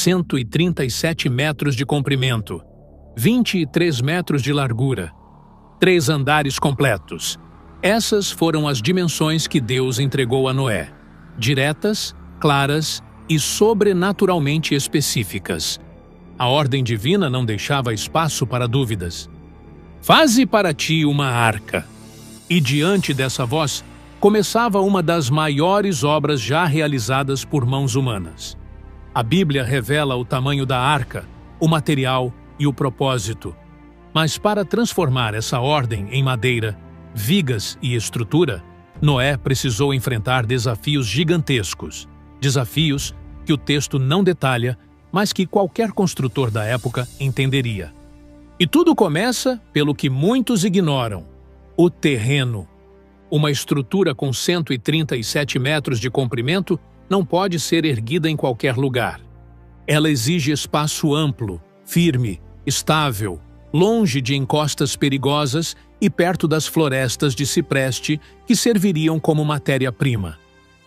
137 metros de comprimento, 23 metros de largura, 3 andares completos. Essas foram as dimensões que Deus entregou a Noé, diretas, claras e sobrenaturalmente específicas. A ordem divina não deixava espaço para dúvidas. Faze para ti uma arca. E diante dessa voz, começava uma das maiores obras já realizadas por mãos humanas. A Bíblia revela o tamanho da arca, o material e o propósito. Mas para transformar essa ordem em madeira, vigas e estrutura, Noé precisou enfrentar desafios gigantescos. Desafios que o texto não detalha, mas que qualquer construtor da época entenderia. E tudo começa pelo que muitos ignoram: o terreno. Uma estrutura com 137 metros de comprimento não pode ser erguida em qualquer lugar. Ela exige espaço amplo, firme, estável, longe de encostas perigosas e perto das florestas de cipreste que serviriam como matéria-prima.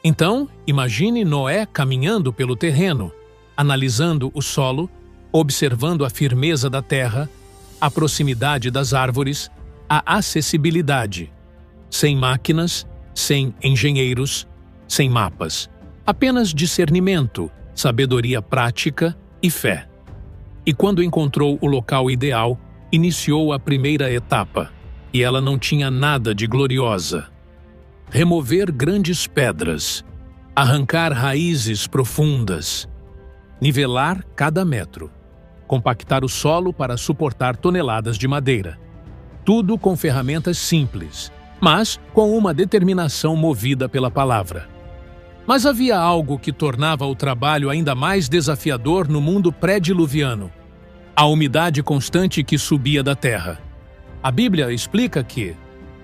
Então, imagine Noé caminhando pelo terreno, analisando o solo, observando a firmeza da terra, a proximidade das árvores, a acessibilidade. Sem máquinas, sem engenheiros, sem mapas. Apenas discernimento, sabedoria prática e fé. E quando encontrou o local ideal, iniciou a primeira etapa, e ela não tinha nada de gloriosa. Remover grandes pedras, arrancar raízes profundas, nivelar cada metro, compactar o solo para suportar toneladas de madeira. Tudo com ferramentas simples, mas com uma determinação movida pela palavra. Mas havia algo que tornava o trabalho ainda mais desafiador no mundo pré-diluviano: a umidade constante que subia da terra. A Bíblia explica que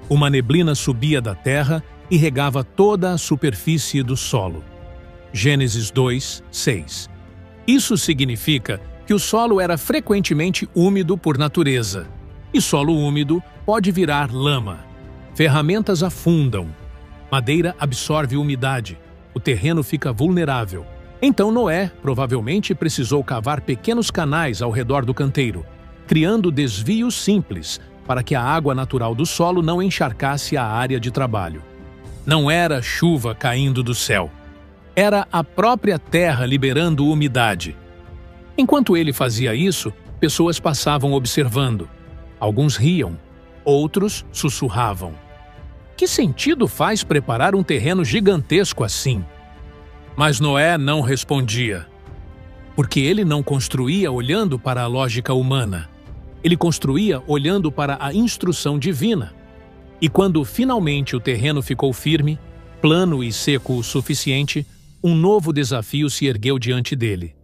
uma neblina subia da terra e regava toda a superfície do solo. Gênesis 2, 6. Isso significa que o solo era frequentemente úmido por natureza. E solo úmido pode virar lama. Ferramentas afundam. Madeira absorve umidade. O terreno fica vulnerável. Então Noé provavelmente precisou cavar pequenos canais ao redor do canteiro, criando desvios simples para que a água natural do solo não encharcasse a área de trabalho. Não era chuva caindo do céu. Era a própria terra liberando umidade. Enquanto ele fazia isso, pessoas passavam observando. Alguns riam, outros sussurravam. Que sentido faz preparar um terreno gigantesco assim? Mas Noé não respondia. Porque ele não construía olhando para a lógica humana. Ele construía olhando para a instrução divina. E quando finalmente o terreno ficou firme, plano e seco o suficiente, um novo desafio se ergueu diante dele: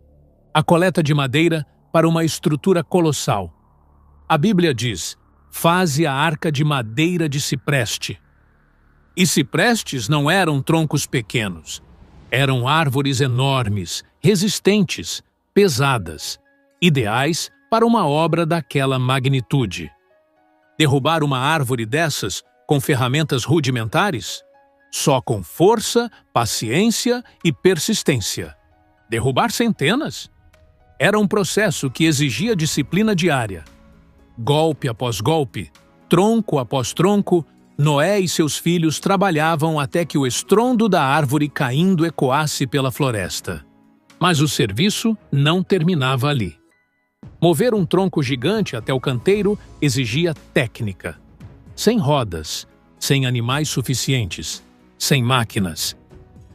a coleta de madeira para uma estrutura colossal. A Bíblia diz: faze a arca de madeira de cipreste. E ciprestes não eram troncos pequenos. Eram árvores enormes, resistentes, pesadas, ideais para uma obra daquela magnitude. Derrubar uma árvore dessas com ferramentas rudimentares? Só com força, paciência e persistência. Derrubar centenas? Era um processo que exigia disciplina diária. Golpe após golpe, tronco após tronco, Noé e seus filhos trabalhavam até que o estrondo da árvore caindo ecoasse pela floresta. Mas o serviço não terminava ali. Mover um tronco gigante até o canteiro exigia técnica. Sem rodas, sem animais suficientes, sem máquinas.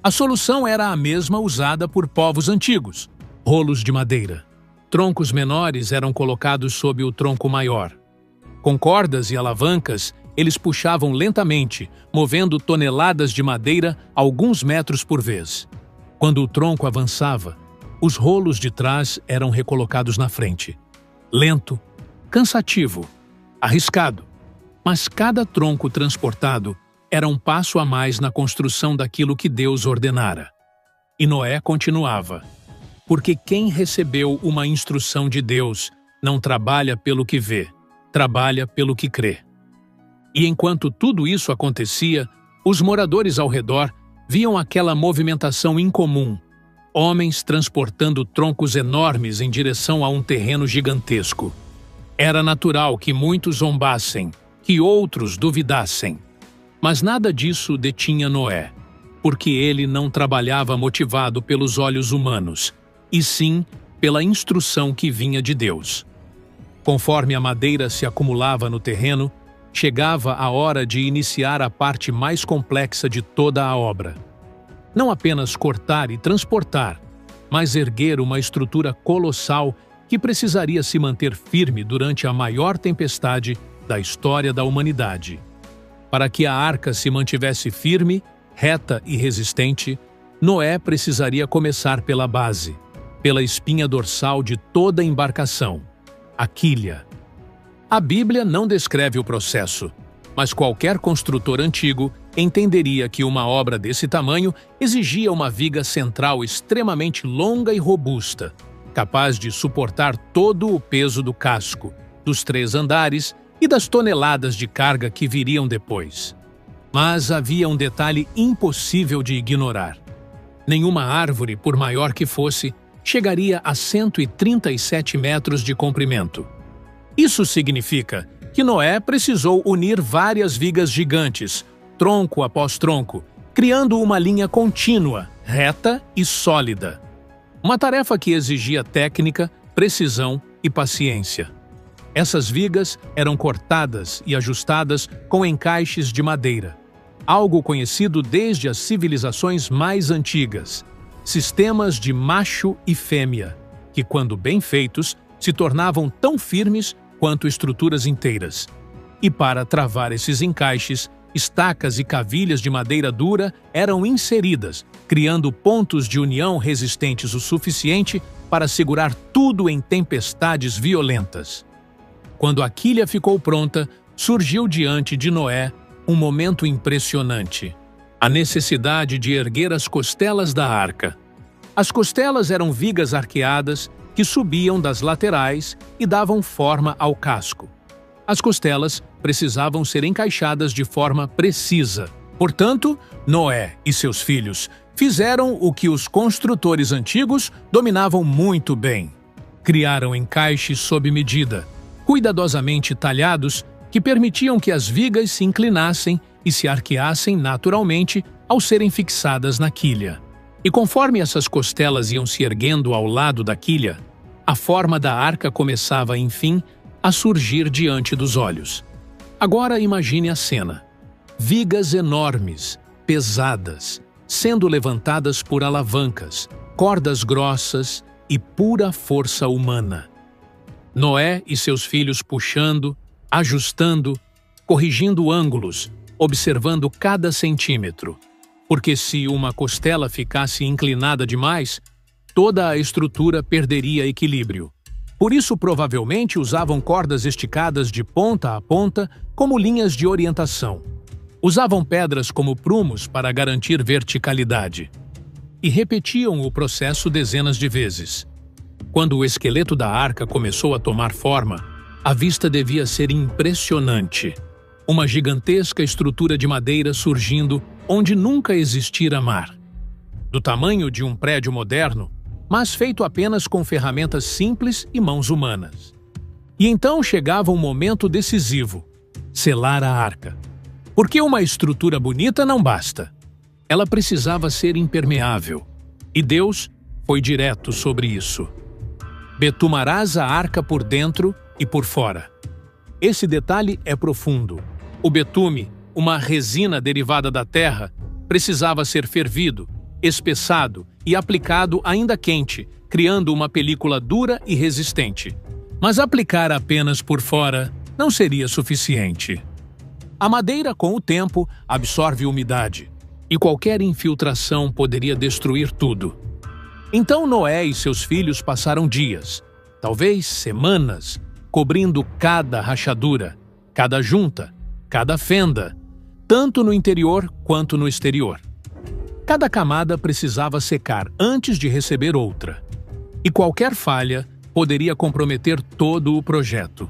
A solução era a mesma usada por povos antigos: rolos de madeira. Troncos menores eram colocados sob o tronco maior. Com cordas e alavancas, eles puxavam lentamente, movendo toneladas de madeira alguns metros por vez. Quando o tronco avançava, os rolos de trás eram recolocados na frente. Lento, cansativo, arriscado. Mas cada tronco transportado era um passo a mais na construção daquilo que Deus ordenara. E Noé continuava: porque quem recebeu uma instrução de Deus não trabalha pelo que vê, trabalha pelo que crê. E enquanto tudo isso acontecia, os moradores ao redor viam aquela movimentação incomum. homens transportando troncos enormes em direção a um terreno gigantesco. Era natural que muitos zombassem, que outros duvidassem. Mas nada disso detinha Noé, porque ele não trabalhava motivado pelos olhos humanos, e sim pela instrução que vinha de Deus. Conforme a madeira se acumulava no terreno, chegava a hora de iniciar a parte mais complexa de toda a obra. Não apenas cortar e transportar, mas erguer uma estrutura colossal que precisaria se manter firme durante a maior tempestade da história da humanidade. Para que a arca se mantivesse firme, reta e resistente, Noé precisaria começar pela base, pela espinha dorsal de toda a embarcação, a quilha. A Bíblia não descreve o processo, mas qualquer construtor antigo entenderia que uma obra desse tamanho exigia uma viga central extremamente longa e robusta, capaz de suportar todo o peso do casco, dos 3 andares e das toneladas de carga que viriam depois. Mas havia um detalhe impossível de ignorar. Nenhuma árvore, por maior que fosse, chegaria a 137 metros de comprimento. Isso significa que Noé precisou unir várias vigas gigantes, tronco após tronco, criando uma linha contínua, reta e sólida. Uma tarefa que exigia técnica, precisão e paciência. Essas vigas eram cortadas e ajustadas com encaixes de madeira, algo conhecido desde as civilizações mais antigas, sistemas de macho e fêmea, que, quando bem feitos, se tornavam tão firmes quanto estruturas inteiras. E para travar esses encaixes, estacas e cavilhas de madeira dura eram inseridas, criando pontos de união resistentes o suficiente para segurar tudo em tempestades violentas. Quando a quilha ficou pronta, surgiu diante de Noé um momento impressionante: a necessidade de erguer as costelas da arca. As costelas eram vigas arqueadas que subiam das laterais e davam forma ao casco. As costelas precisavam ser encaixadas de forma precisa. Portanto, Noé e seus filhos fizeram o que os construtores antigos dominavam muito bem. Criaram encaixes sob medida, cuidadosamente talhados, que permitiam que as vigas se inclinassem e se arqueassem naturalmente ao serem fixadas na quilha. E conforme essas costelas iam se erguendo ao lado da quilha, a forma da arca começava, enfim, a surgir diante dos olhos. Agora imagine a cena: vigas enormes, pesadas, sendo levantadas por alavancas, cordas grossas e pura força humana. Noé e seus filhos puxando, ajustando, corrigindo ângulos, observando cada centímetro. Porque se uma costela ficasse inclinada demais, toda a estrutura perderia equilíbrio. Por isso, provavelmente, usavam cordas esticadas de ponta a ponta como linhas de orientação. Usavam pedras como prumos para garantir verticalidade. E repetiam o processo dezenas de vezes. Quando o esqueleto da arca começou a tomar forma, a vista devia ser impressionante. Uma gigantesca estrutura de madeira surgindo onde nunca existira mar. Do tamanho de um prédio moderno, mas feito apenas com ferramentas simples e mãos humanas. E então chegava um momento decisivo: selar a arca. Porque uma estrutura bonita não basta. Ela precisava ser impermeável. E Deus foi direto sobre isso. Betumarás a arca por dentro e por fora. Esse detalhe é profundo. O betume, uma resina derivada da terra, precisava ser fervido, espessado e aplicado ainda quente, criando uma película dura e resistente. Mas aplicar apenas por fora não seria suficiente. A madeira, com o tempo, absorve umidade, e qualquer infiltração poderia destruir tudo. Então Noé e seus filhos passaram dias, talvez semanas, cobrindo cada rachadura, cada junta, cada fenda, tanto no interior quanto no exterior. Cada camada precisava secar antes de receber outra, e qualquer falha poderia comprometer todo o projeto.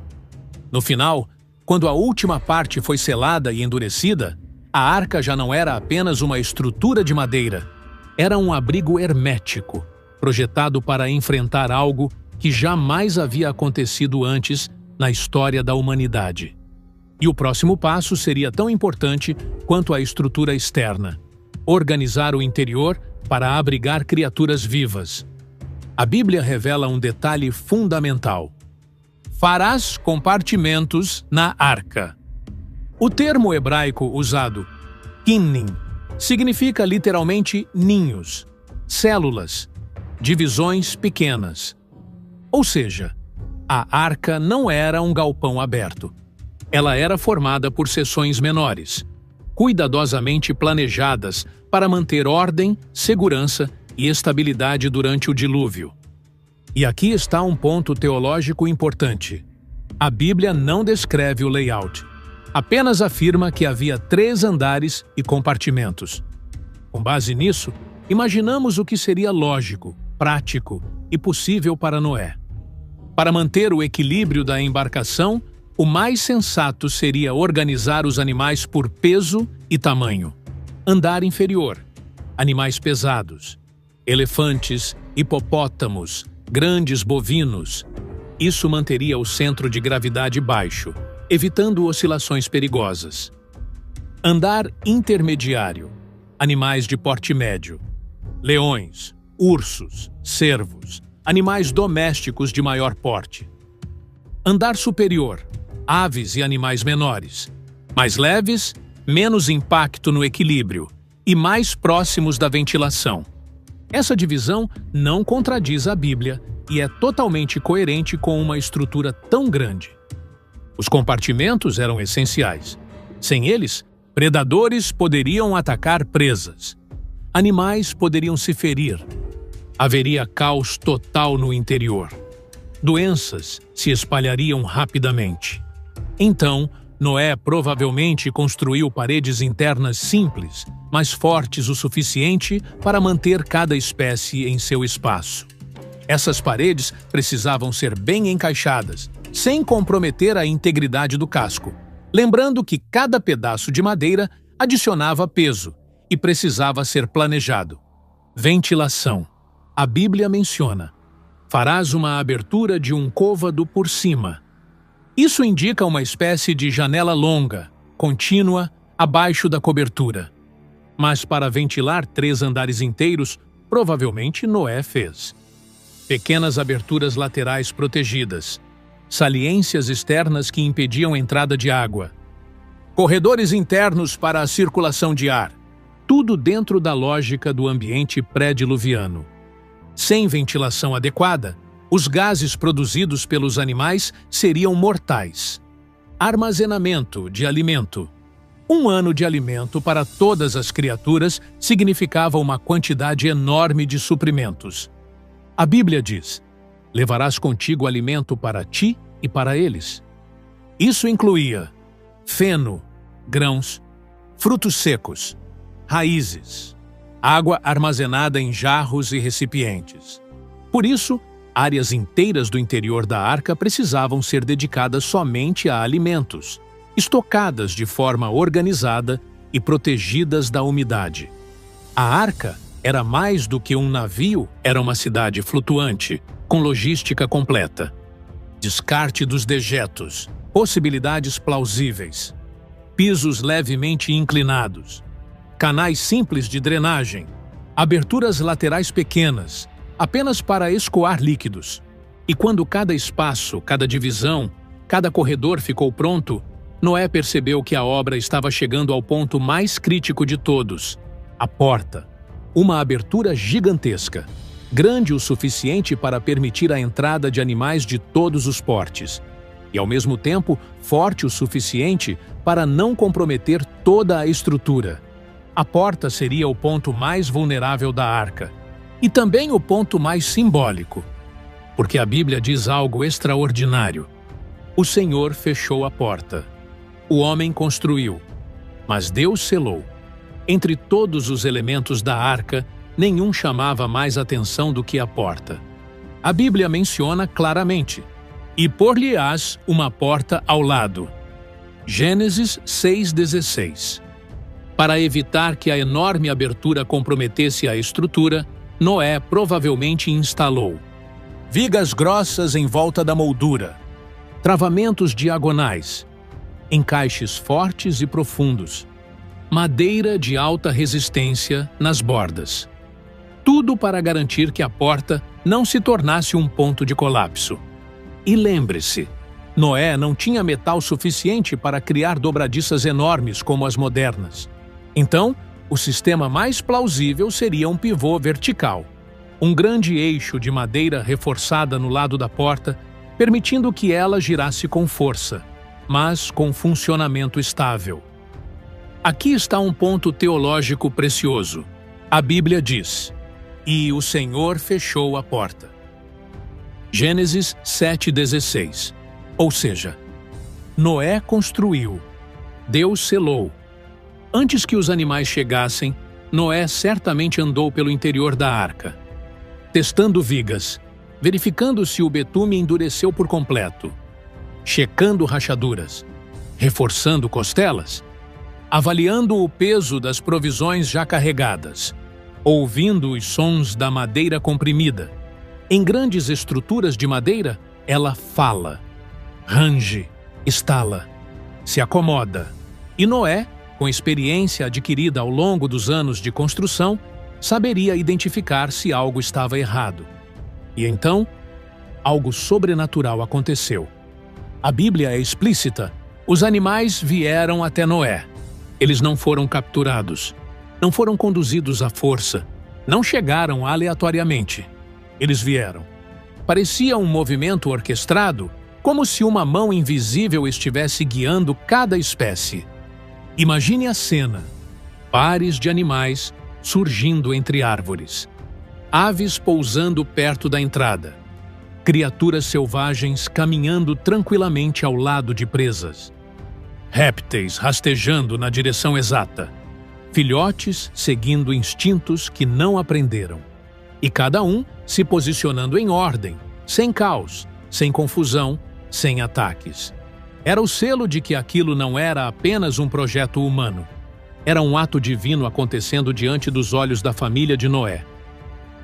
No final, quando a última parte foi selada e endurecida, a arca já não era apenas uma estrutura de madeira, era um abrigo hermético, projetado para enfrentar algo que jamais havia acontecido antes na história da humanidade. E o próximo passo seria tão importante quanto a estrutura externa: organizar o interior para abrigar criaturas vivas. A Bíblia revela um detalhe fundamental: farás compartimentos na arca. O termo hebraico usado, kinnim, significa literalmente ninhos, células, divisões pequenas. Ou seja, a arca não era um galpão aberto. Ela era formada por seções menores, cuidadosamente planejadas para manter ordem, segurança e estabilidade durante o dilúvio. E aqui está um ponto teológico importante. A Bíblia não descreve o layout, apenas afirma que havia 3 andares e compartimentos. Com base nisso, imaginamos o que seria lógico, prático e possível para Noé. Para manter o equilíbrio da embarcação, o mais sensato seria organizar os animais por peso e tamanho. Andar inferior: animais pesados, elefantes, hipopótamos, grandes bovinos. Isso manteria o centro de gravidade baixo, evitando oscilações perigosas. Andar intermediário: animais de porte médio, leões, ursos, cervos, animais domésticos de maior porte. Andar superior: aves e animais menores, mais leves, menos impacto no equilíbrio e mais próximos da ventilação. Essa divisão não contradiz a Bíblia e é totalmente coerente com uma estrutura tão grande. Os compartimentos eram essenciais. Sem eles, predadores poderiam atacar presas. Animais poderiam se ferir. Haveria caos total no interior. Doenças se espalhariam rapidamente. Então, Noé provavelmente construiu paredes internas simples, mas fortes o suficiente para manter cada espécie em seu espaço. Essas paredes precisavam ser bem encaixadas, sem comprometer a integridade do casco, lembrando que cada pedaço de madeira adicionava peso e precisava ser planejado. Ventilação. A Bíblia menciona: farás uma abertura de um côvado por cima. Isso indica uma espécie de janela longa, contínua, abaixo da cobertura. Mas para ventilar 3 andares inteiros, provavelmente Noé fez. Pequenas aberturas laterais protegidas, saliências externas que impediam a entrada de água, corredores internos para a circulação de ar, tudo dentro da lógica do ambiente pré-diluviano. Sem ventilação adequada, os gases produzidos pelos animais seriam mortais. Armazenamento de alimento. 1 ano de alimento para todas as criaturas significava uma quantidade enorme de suprimentos. A Bíblia diz: levarás contigo alimento para ti e para eles. Isso incluía feno, grãos, frutos secos, raízes, água armazenada em jarros e recipientes. Por isso, áreas inteiras do interior da arca precisavam ser dedicadas somente a alimentos, estocadas de forma organizada e protegidas da umidade. A arca era mais do que um navio, era uma cidade flutuante, com logística completa. Descarte dos dejetos, possibilidades plausíveis, pisos levemente inclinados, canais simples de drenagem, aberturas laterais pequenas, apenas para escoar líquidos. E quando cada espaço, cada divisão, cada corredor ficou pronto, Noé percebeu que a obra estava chegando ao ponto mais crítico de todos: a porta. Uma abertura gigantesca, grande o suficiente para permitir a entrada de animais de todos os portes, e ao mesmo tempo forte o suficiente para não comprometer toda a estrutura. A porta seria o ponto mais vulnerável da arca, e também o ponto mais simbólico, porque a Bíblia diz algo extraordinário. O Senhor fechou a porta. O homem construiu, mas Deus selou. Entre todos os elementos da arca, nenhum chamava mais atenção do que a porta. A Bíblia menciona claramente: e pôr-lhe-ás uma porta ao lado. Gênesis 6,16. Para evitar que a enorme abertura comprometesse a estrutura, Noé provavelmente instalou vigas grossas em volta da moldura, travamentos diagonais, encaixes fortes e profundos, madeira de alta resistência nas bordas. Tudo para garantir que a porta não se tornasse um ponto de colapso. E lembre-se, Noé não tinha metal suficiente para criar dobradiças enormes como as modernas. Então, o sistema mais plausível seria um pivô vertical, um grande eixo de madeira reforçada no lado da porta, permitindo que ela girasse com força, mas com funcionamento estável. Aqui está um ponto teológico precioso. A Bíblia diz: "E o Senhor fechou a porta." Gênesis 7,16. Ou seja, Noé construiu, Deus selou. Antes que os animais chegassem, Noé certamente andou pelo interior da arca, testando vigas, verificando se o betume endureceu por completo, checando rachaduras, reforçando costelas, avaliando o peso das provisões já carregadas, ouvindo os sons da madeira comprimida. Em grandes estruturas de madeira, ela fala, range, estala, se acomoda. E Noé, com experiência adquirida ao longo dos anos de construção, saberia identificar se algo estava errado. E então, algo sobrenatural aconteceu. A Bíblia é explícita. Os animais vieram até Noé. Eles não foram capturados, não foram conduzidos à força, não chegaram aleatoriamente. Eles vieram. Parecia um movimento orquestrado, como se uma mão invisível estivesse guiando cada espécie. Imagine a cena: pares de animais surgindo entre árvores, aves pousando perto da entrada, criaturas selvagens caminhando tranquilamente ao lado de presas, répteis rastejando na direção exata, filhotes seguindo instintos que não aprenderam, e cada um se posicionando em ordem, sem caos, sem confusão, sem ataques. Era o selo de que aquilo não era apenas um projeto humano. Era um ato divino acontecendo diante dos olhos da família de Noé.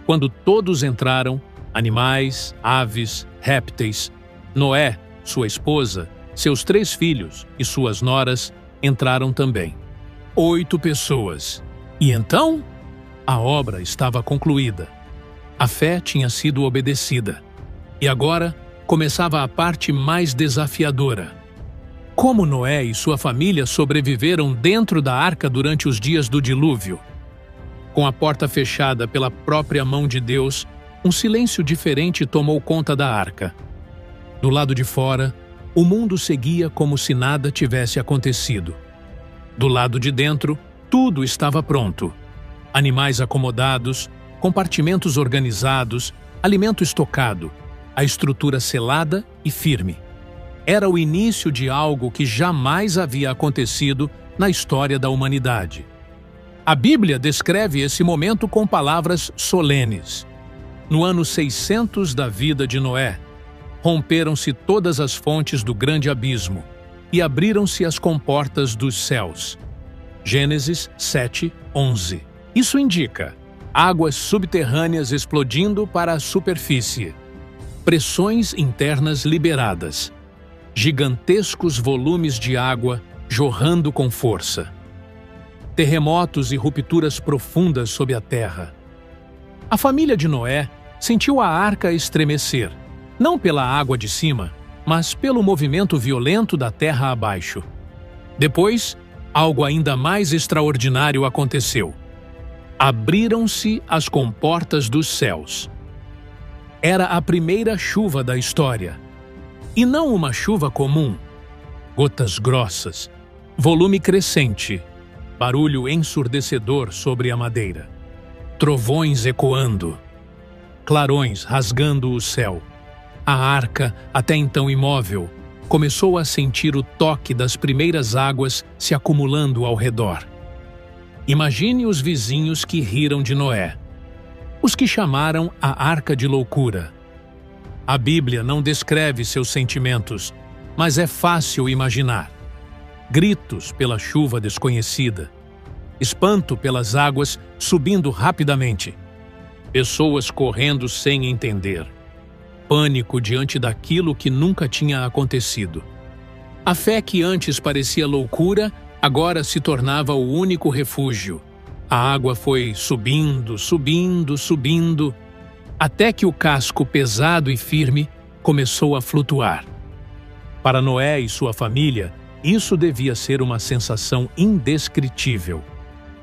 Quando todos entraram, animais, aves, répteis, Noé, sua esposa, seus 3 filhos e suas noras entraram também. 8 pessoas. E então, a obra estava concluída. A fé tinha sido obedecida. E agora começava a parte mais desafiadora. Como Noé e sua família sobreviveram dentro da arca durante os dias do dilúvio? Com a porta fechada pela própria mão de Deus, um silêncio diferente tomou conta da arca. Do lado de fora, o mundo seguia como se nada tivesse acontecido. Do lado de dentro, tudo estava pronto. Animais acomodados, compartimentos organizados, alimento estocado, a estrutura selada e firme. Era o início de algo que jamais havia acontecido na história da humanidade. A Bíblia descreve esse momento com palavras solenes. No ano 600 da vida de Noé, romperam-se todas as fontes do grande abismo e abriram-se as comportas dos céus. Gênesis 7:11. Isso indica águas subterrâneas explodindo para a superfície, pressões internas liberadas, gigantescos volumes de água jorrando com força, terremotos e rupturas profundas sob a terra. A família de Noé sentiu a arca estremecer, não pela água de cima, mas pelo movimento violento da terra abaixo. Depois, algo ainda mais extraordinário aconteceu. Abriram-se as comportas dos céus. Era a primeira chuva da história. E não uma chuva comum. Gotas grossas, volume crescente, barulho ensurdecedor sobre a madeira, trovões ecoando, clarões rasgando o céu. A arca, até então imóvel, começou a sentir o toque das primeiras águas se acumulando ao redor. Imagine os vizinhos que riram de Noé, os que chamaram a arca de loucura. A Bíblia não descreve seus sentimentos, mas é fácil imaginar. Gritos pela chuva desconhecida, espanto pelas águas subindo rapidamente, pessoas correndo sem entender, pânico diante daquilo que nunca tinha acontecido. A fé que antes parecia loucura, agora se tornava o único refúgio. A água foi subindo, subindo, subindo, até que o casco pesado e firme começou a flutuar. Para Noé e sua família, isso devia ser uma sensação indescritível.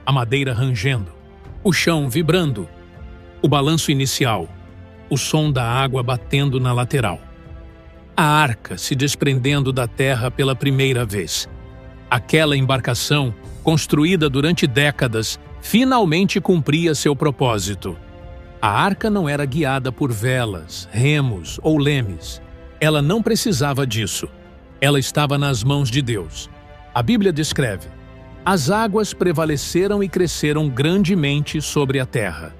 A madeira rangendo, o chão vibrando, o balanço inicial, o som da água batendo na lateral. A arca se desprendendo da terra pela primeira vez. Aquela embarcação, construída durante décadas, finalmente cumpria seu propósito. A arca não era guiada por velas, remos ou lemes. Ela não precisava disso. Ela estava nas mãos de Deus. A Bíblia descreve: as águas prevaleceram e cresceram grandemente sobre a terra.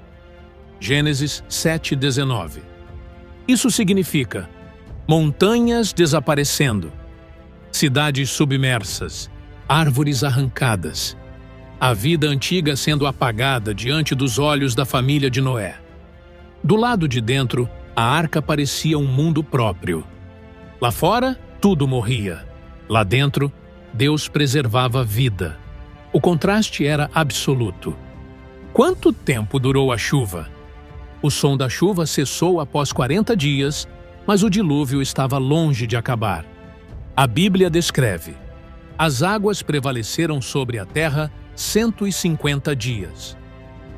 Gênesis 7:19. Isso significa montanhas desaparecendo, cidades submersas, árvores arrancadas, a vida antiga sendo apagada diante dos olhos da família de Noé. Do lado de dentro, a arca parecia um mundo próprio. Lá fora, tudo morria. Lá dentro, Deus preservava a vida. O contraste era absoluto. Quanto tempo durou a chuva? O som da chuva cessou após 40 dias, mas o dilúvio estava longe de acabar. A Bíblia descreve: as águas prevaleceram sobre a terra 150 dias.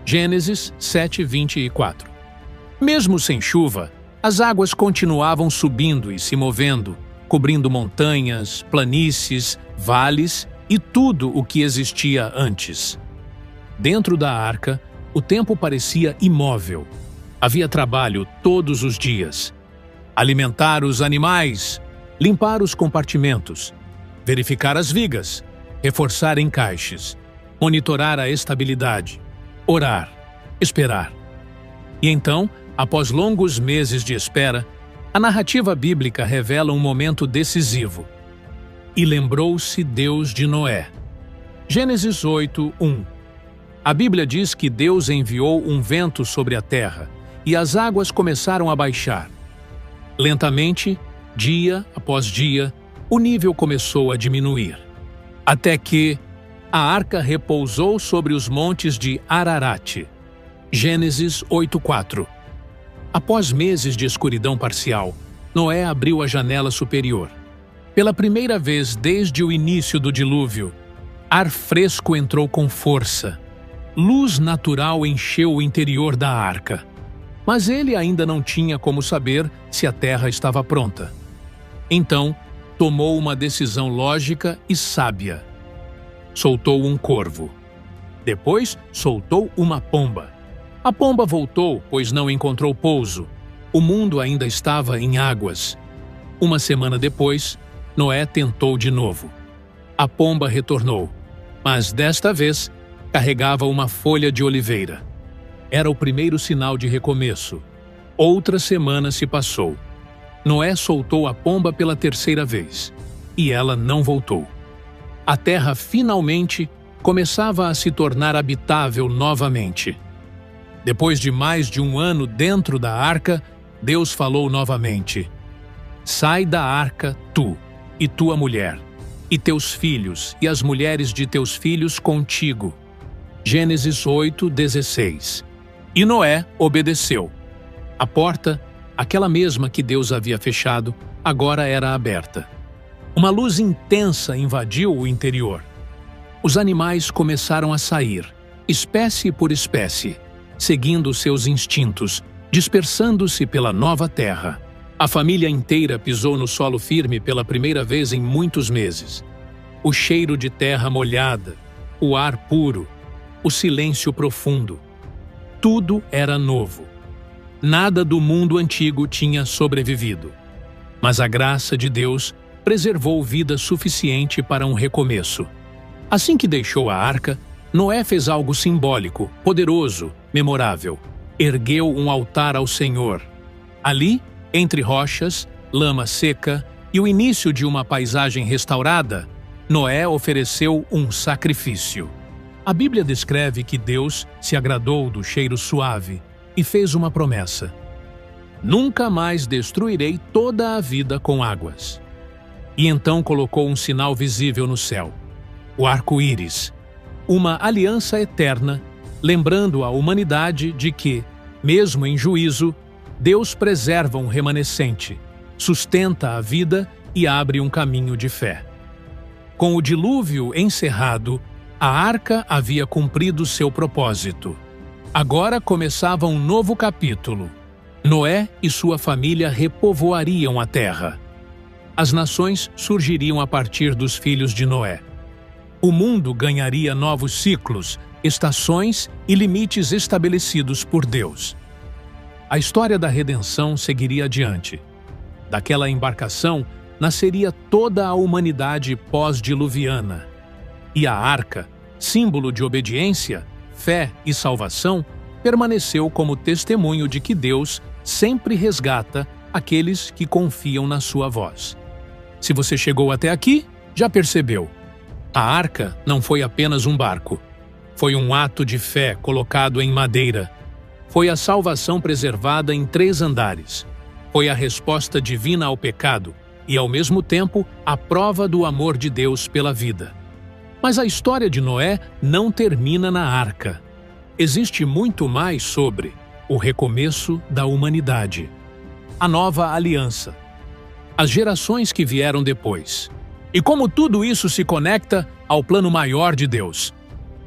Gênesis 7:24. Mesmo sem chuva, as águas continuavam subindo e se movendo, cobrindo montanhas, planícies, vales e tudo o que existia antes. Dentro da arca, o tempo parecia imóvel. Havia trabalho todos os dias. Alimentar os animais, limpar os compartimentos, verificar as vigas, reforçar encaixes, monitorar a estabilidade, orar, esperar. E então, após longos meses de espera, a narrativa bíblica revela um momento decisivo. E lembrou-se Deus de Noé. Gênesis 8:1. A Bíblia diz que Deus enviou um vento sobre a terra e as águas começaram a baixar. Lentamente, dia após dia, o nível começou a diminuir. Até que a arca repousou sobre os montes de Ararat. Gênesis 8:4. Após meses de escuridão parcial, Noé abriu a janela superior. Pela primeira vez desde o início do dilúvio, ar fresco entrou com força. Luz natural encheu o interior da arca. Mas ele ainda não tinha como saber se a terra estava pronta. Então, tomou uma decisão lógica e sábia. Soltou um corvo. Depois, soltou uma pomba. A pomba voltou, pois não encontrou pouso. O mundo ainda estava em águas. Uma semana depois, Noé tentou de novo. A pomba retornou, mas desta vez carregava uma folha de oliveira. Era o primeiro sinal de recomeço. Outra semana se passou. Noé soltou a pomba pela terceira vez, e ela não voltou. A terra finalmente começava a se tornar habitável novamente. Depois de mais de um ano dentro da arca, Deus falou novamente: sai da arca tu, e tua mulher, e teus filhos, e as mulheres de teus filhos contigo. Gênesis 8:16. E Noé obedeceu. A porta, aquela mesma que Deus havia fechado, agora era aberta. Uma luz intensa invadiu o interior. Os animais começaram a sair, espécie por espécie, seguindo seus instintos, dispersando-se pela nova terra. A família inteira pisou no solo firme pela primeira vez em muitos meses. O cheiro de terra molhada, o ar puro, o silêncio profundo. Tudo era novo. Nada do mundo antigo tinha sobrevivido. Mas a graça de Deus preservou vida suficiente para um recomeço. Assim que deixou a arca, Noé fez algo simbólico, poderoso, memorável. Ergueu um altar ao Senhor. Ali, entre rochas, lama seca e o início de uma paisagem restaurada, Noé ofereceu um sacrifício. A Bíblia descreve que Deus se agradou do cheiro suave, e fez uma promessa: nunca mais destruirei toda a vida com águas. E então colocou um sinal visível no céu, o arco-íris, uma aliança eterna, lembrando a humanidade de que, mesmo em juízo, Deus preserva um remanescente, sustenta a vida e abre um caminho de fé. Com o dilúvio encerrado, a arca havia cumprido seu propósito. Agora começava um novo capítulo. Noé e sua família repovoariam a terra. As nações surgiriam a partir dos filhos de Noé. O mundo ganharia novos ciclos, estações e limites estabelecidos por Deus. A história da redenção seguiria adiante. Daquela embarcação nasceria toda a humanidade pós-diluviana. E a arca, símbolo de obediência, fé e salvação, permaneceu como testemunho de que Deus sempre resgata aqueles que confiam na sua voz. Se você chegou até aqui, já percebeu. A arca não foi apenas um barco. Foi um ato de fé colocado em madeira. Foi a salvação preservada em 3 andares. Foi a resposta divina ao pecado e, ao mesmo tempo, a prova do amor de Deus pela vida. Mas a história de Noé não termina na arca. Existe muito mais sobre o recomeço da humanidade, a nova aliança, as gerações que vieram depois. E como tudo isso se conecta ao plano maior de Deus.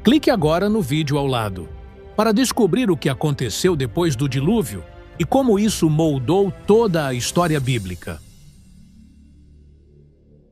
Clique agora no vídeo ao lado para descobrir o que aconteceu depois do dilúvio e como isso moldou toda a história bíblica.